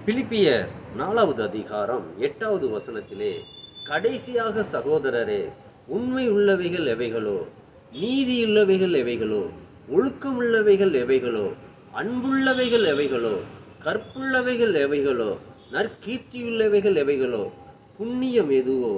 பிலிப்பியர் 4வது அதிகாரம் 8வது வசனத்திலே, கடைசியாக சகோதரரே, உண்மை உள்ளவைகள் எவைகளோ, நீதியுள்ளவைகள் எவைகளோ, ஒழுக்கமுள்ளவைகள் எவைகளோ, அன்புள்ளவைகள் எவைகளோ, கற்புள்ளவைகள் எவைகளோ, நற்கீர்த்தியுள்ளவைகள் எவைகளோ, புண்ணியம் எதுவோ,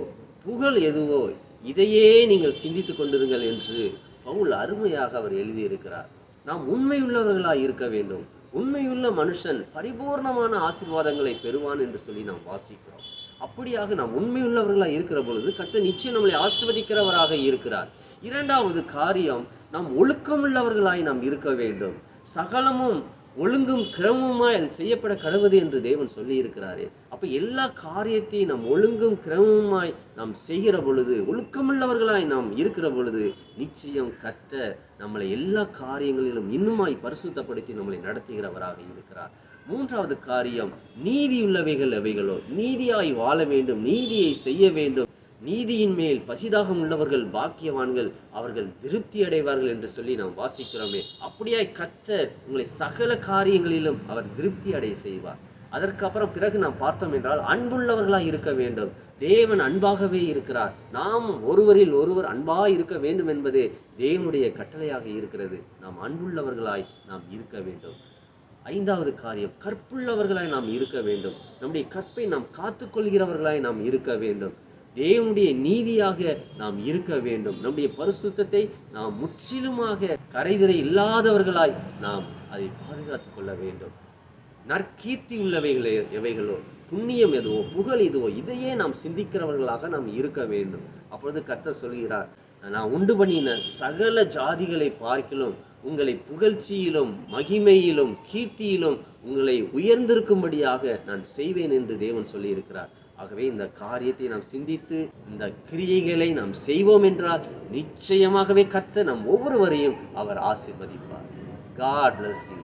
புகழ் எதுவோ, இதையே நீங்கள் சிந்தித்துக் கொண்டிருங்கள் என்று பவுல் அருமையாக அவர் எழுதியிருக்கிறார். நாம் உண்மையுள்ளவர்களாய் இருக்க வேண்டும். உண்மையுள்ள மனுஷன் பரிபூர்ணமான ஆசீர்வாதங்களை பெறுவான் என்று சொல்லி நாம் வாசிக்கிறோம். அப்படியாக நாம் உண்மையுள்ளவர்களாய் இருக்கிற பொழுது கர்த்தர் நிச்சயம் நம்மளை ஆசீர்வதிக்கிறவராக இருக்கிறார். இரண்டாவது காரியம், நாம் ஒழுக்கமுள்ளவர்களாய் நாம் இருக்க வேண்டும். சகலமும் ஒழுங்கும் கிரமமாய் அது செய்யப்பட கடவுது என்று தேவன் சொல்லி இருக்கிறாரே. அப்ப எல்லா காரியத்தையும் நாம் ஒழுங்கும் கிரமமாய் நாம் செய்கிற பொழுது, ஒழுக்கமுள்ளவர்களாய் நாம் இருக்கிற பொழுது, நிச்சயம் கர்த்தர் நம்மளை எல்லா காரியங்களிலும் இன்னுமாய் பரிசுத்தப்படுத்தி நம்மளை நடத்துகிறவராக இருக்கிறார். மூன்றாவது காரியம், நீதியுள்ளவைகள் எவைகளோ, நீதியாய் வாழ வேண்டும், நீதியை செய்ய வேண்டும். நீதியின் மேல் பசிதாகம் உள்ளவர்கள் பாக்கியவான்கள், அவர்கள் திருப்தி அடைவார்கள் என்று சொல்லி நாம் வாசிக்கிறோமே. அப்படியாய் கர்த்தர் உங்களை சகல காரியங்களிலும் அவர் திருப்தி அடைய செய்வார். அதற்கப்புறம் பிறகு நாம் பார்த்தோம் என்றால், அன்புள்ளவர்களாய் இருக்க வேண்டும். தேவன் அன்பாகவே இருக்கிறார். நாம் ஒருவரில் ஒருவர் அன்பாய் இருக்க வேண்டும் என்பதே தேவனுடைய கட்டளையாக இருக்கிறது. நாம் அன்புள்ளவர்களாய் நாம் இருக்க வேண்டும். ஐந்தாவது காரியம், கற்புள்ளவர்களாய் நாம் இருக்க வேண்டும். நம்முடைய கற்பை நாம் காத்துக்கொள்கிறவர்களாய் நாம் இருக்க வேண்டும். தேவனுடைய நீதியாக நாம் இருக்க வேண்டும். நம்முடைய பரிசுத்தத்தை நாம் முற்றிலுமாக கரைதிரை இல்லாதவர்களாய் நாம் அதை பாதுகாத்துக் கொள்ள வேண்டும். நற்கீர்த்தி உள்ளவைகளே எவைகளோ, புண்ணியம் எதுவோ, புகழ் எதுவோ, இதையே நாம் சிந்திக்கிறவர்களாக நாம் இருக்க வேண்டும். அப்பொழுது கர்த்தர் சொல்கிறார், நான் உண்டு பண்ணின சகல ஜாதிகளை பார்க்கிலும் உங்களை புகழ்ச்சியிலும் மகிமையிலும் கீர்த்தியிலும் உங்களை உயர்ந்திருக்கும்படியாக நான் செய்வேன் என்று தேவன் சொல்லி இருக்கிறார். ஆகவே இந்த காரியத்தை நாம் சிந்தித்து இந்த கிரியைகளை நாம் செய்வோம் என்றால் நிச்சயமாகவே கர்த்தர் நம் ஒவ்வொருவரையும் அவர் ஆசீர்வதிப்பார். God bless you.